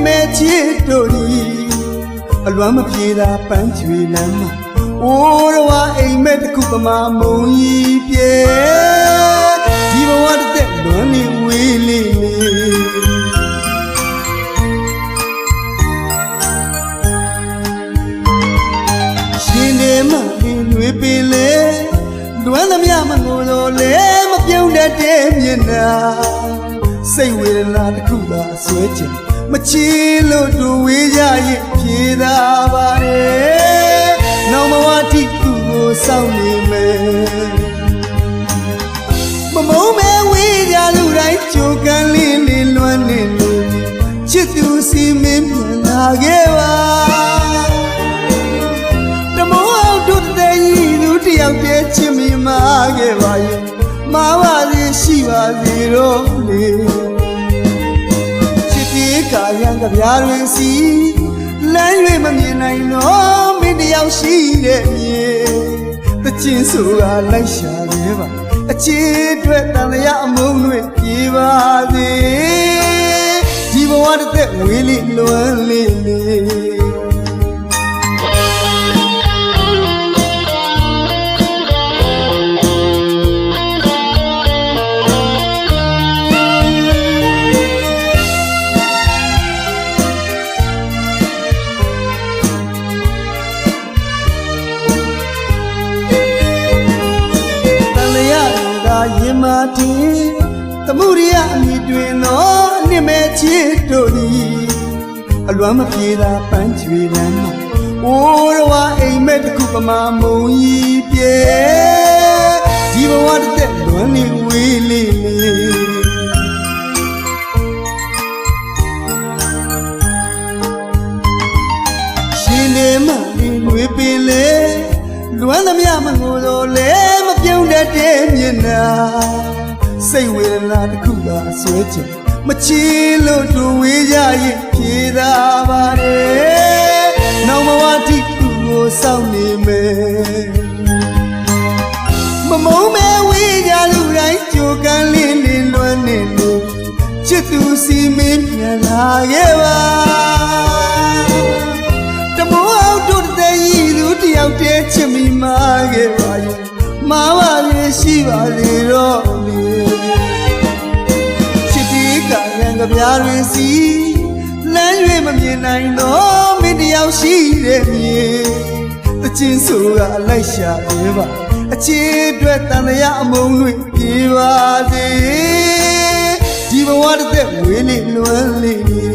မဲ့ချစ်တို့ဒီအလွမ်းမပြေတာပန်းချွေလမ်းမှာအိုးတော်အိမ်မက်တစ်ခုပမာမုံကြီးပြေဒီဘဝတစ်သက်လွမ်းနေဝေးလေးရှင်နေမှလွေပင်လေလွမ်းသမျှမငိုတော့လေမပြုံးတတ်တဲ့မျက်နှာစိတ်ဝေဒနာတစ်ခုသာဆွဲချင်မချီလို့တူဝေးကြရင်ဖြေသာပါတယ်နောင်မဝတိသူ့ကိုစောင့်နေမယ်မမုံမဲဝေးကြလူတိုင်းကြိုကန်လေးလေးလွမ်းနေလို့ချစ်သူစီမင်းပြန်လာခဲ့ပါတမောအောင်တို့တဲ့ကြီးသူတယောက်တည်းချစ်မိမှာခဲ့ပါရဲ့မာပါစေရှိပါစေတော့လေကာယံကဗျာတွင်စီလမ်း၍မမြင်နိုင်တော့မင်းတယောက်ရှိတဲ့မြေတချင်းဆိုကလိုက်ရှာနေပါအချစ်အတွက်တန်လျာအမုန်းတွေပြေပါစေဒီဘဝတစ်သက်ဝေးလေးလွမ်းလေးရင်မာတင်သမှုရိယအမိတွင်သောအနှစ်မဲ့ချစ်တို့သည်အလွမ်းမပြေတာပန်းချွေလမ်းမှာအိုးတော်အိမ်မက်တစ်ခုပမာမုံကြီးပြေဒီဘဝတစ်သက်လွမ်းနေဝေးလေးရှင်နေမှလွေပင်လေလွမ်းသမျှမငိုတော့လေမပြုံးတတ်တဲ့မျက်နှာစိတ်ဝေဒနာတစ်ခုသာဆွဲချင်မချီလို့တူဝေးကြရင်ဖြေသာပါတယ်နောင်မဝတိသူ့ကိုစောင့်နေမယ်မမုံမဲဝေးကြလူတိုင်းကြိုကန်လေးလေးလွမ်းနေလို့ချစ်သူစီမင်းပြန်လာခဲ့ပါတမောအောင်တို့တဲ့ကြီးသူတယောက်တည်းချစ်မိမှာခဲ့ပါရဲ့မာပါလေရှိပါလေတော့လေချစ်တီးကရံကဗျာတွင်စီလမ်း၍မမြင်နိုင်တော့မင်းတယောက်ရှိတဲ့မြေတချင်းဆိုကလိုက်ရှာနေပါအချစ်အတွက်တန်လျာအမုန်းတွေပြေပါစေဒီဘဝတစ်သက်ဝေးလေးလွမ်းလေး